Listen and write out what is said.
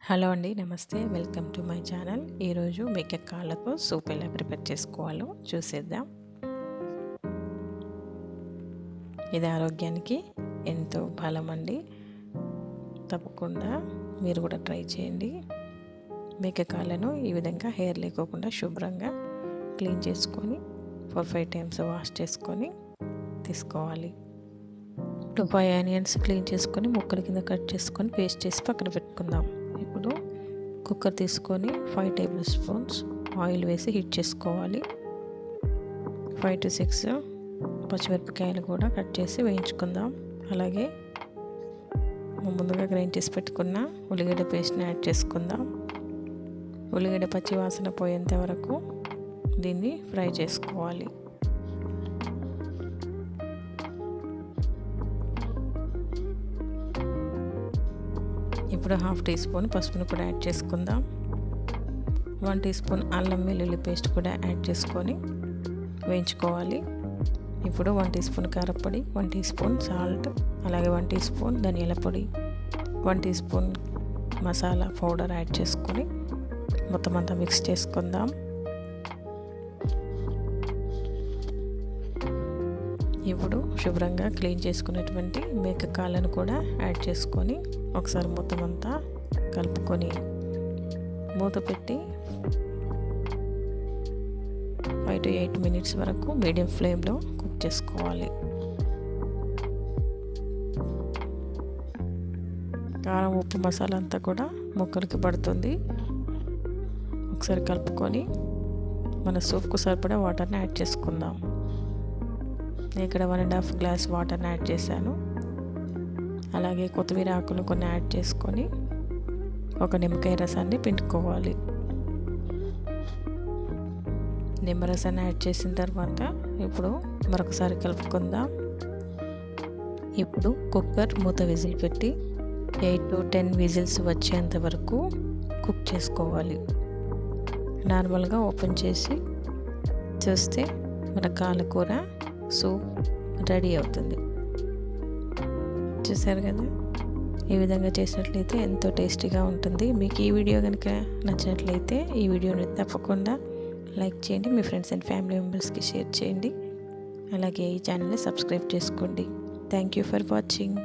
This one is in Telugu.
హలో అండి, నమస్తే. Welcome to my channel. ఈరోజు మేక కాళ్ళకు సూప్ ఎలా ప్రిపేర్ చేసుకోవాలో చూసేద్దాం. ఇది ఆరోగ్యానికి ఎంతో బలం అండి. తప్పకుండా మీరు కూడా ట్రై చేయండి. మేక కాళ్ళను ఈ విధంగా హెయిర్ లేకోకుండా శుభ్రంగా క్లీన్ చేసుకొని 4-5 టైమ్స్ వాష్ చేసుకొని తీసుకోవాలి. 5 ఆనియన్స్ క్లీన్ చేసుకొని ముక్కల కింద కట్ చేసుకొని పేస్ట్ చేసి పక్కన పెట్టుకుందాం. ఇప్పుడు కుక్కర్ తీసుకొని 5 టేబుల్ స్పూన్స్ ఆయిల్ వేసి హీట్ చేసుకోవాలి. 5 to 6 పచ్చిమిరపకాయలు కూడా కట్ చేసి వేయించుకుందాం. అలాగే ముందుగా గ్రైండ్ చేసి పెట్టుకున్న ఉల్లిగడ్డ పేస్ట్ని యాడ్ చేసుకుందాం. ఉల్లిగడ్డ పచ్చి వాసన పోయేంత వరకు దీన్ని ఫ్రై చేసుకోవాలి. ఇప్పుడు 1/2 టీ స్పూన్ పసుపును కూడా యాడ్ చేసుకుందాం. 1 టీ స్పూన్ అల్లం వెల్లుల్లి పేస్ట్ కూడా యాడ్ చేసుకొని వేయించుకోవాలి. ఇప్పుడు 1 టీ స్పూన్ కారపొడి, 1 టీ స్పూన్ సాల్ట్, అలాగే 1 టీ స్పూన్ ధనియాల పొడి, 1 teaspoon masala powder add చేసుకొని మొత్తం అంతా మిక్స్ చేసుకుందాం. ఇప్పుడు శుభ్రంగా క్లీన్ చేసుకున్నటువంటి మేక కాళ్ళను కూడా యాడ్ చేసుకొని ఒకసారి మొత్తం అంతా కలుపుకొని మూత పెట్టి 5 to 8 మినిట్స్ వరకు మీడియం ఫ్లేమ్లో కుక్ చేసుకోవాలి. కారం, ఉప్పు, మసాలా అంతా కూడా ముక్కలకి పడుతుంది. ఒకసారి కలుపుకొని మన సూప్కు సరిపడా వాటర్ని యాడ్ చేసుకుందాం. నేను ఇక్కడ 1.5 గ్లాస్ వాటర్ని యాడ్ చేశాను. అలాగే కొత్తిమీర ఆకులు కొన్ని యాడ్ చేసుకొని ఒక నిమ్మకాయ రసాన్ని పిండుకోవాలి. నిమ్మరసాన్ని యాడ్ చేసిన తర్వాత ఇప్పుడు మరొకసారి కలుపుకుందాం. ఇప్పుడు కుక్కర్ మూత విజిల్ పెట్టి 8 to 10 విజిల్స్ వచ్చేంత వరకు కుక్ చేసుకోవాలి. నార్మల్గా ఓపెన్ చేసి చూస్తే మన కాళ్ళకూర సూప్ రెడీ అవుతుంది. చూసారు కదా, ఈ విధంగా చేసినట్లయితే ఎంతో టేస్టీగా ఉంటుంది. మీకు ఈ వీడియో కనుక నచ్చినట్లయితే ఈ వీడియోని తప్పకుండా లైక్ చేయండి, మీ ఫ్రెండ్స్ అండ్ ఫ్యామిలీ మెంబర్స్కి షేర్ చేయండి. అలాగే ఈ ఛానల్ని సబ్స్క్రైబ్ చేసుకోండి. Thank you for watching.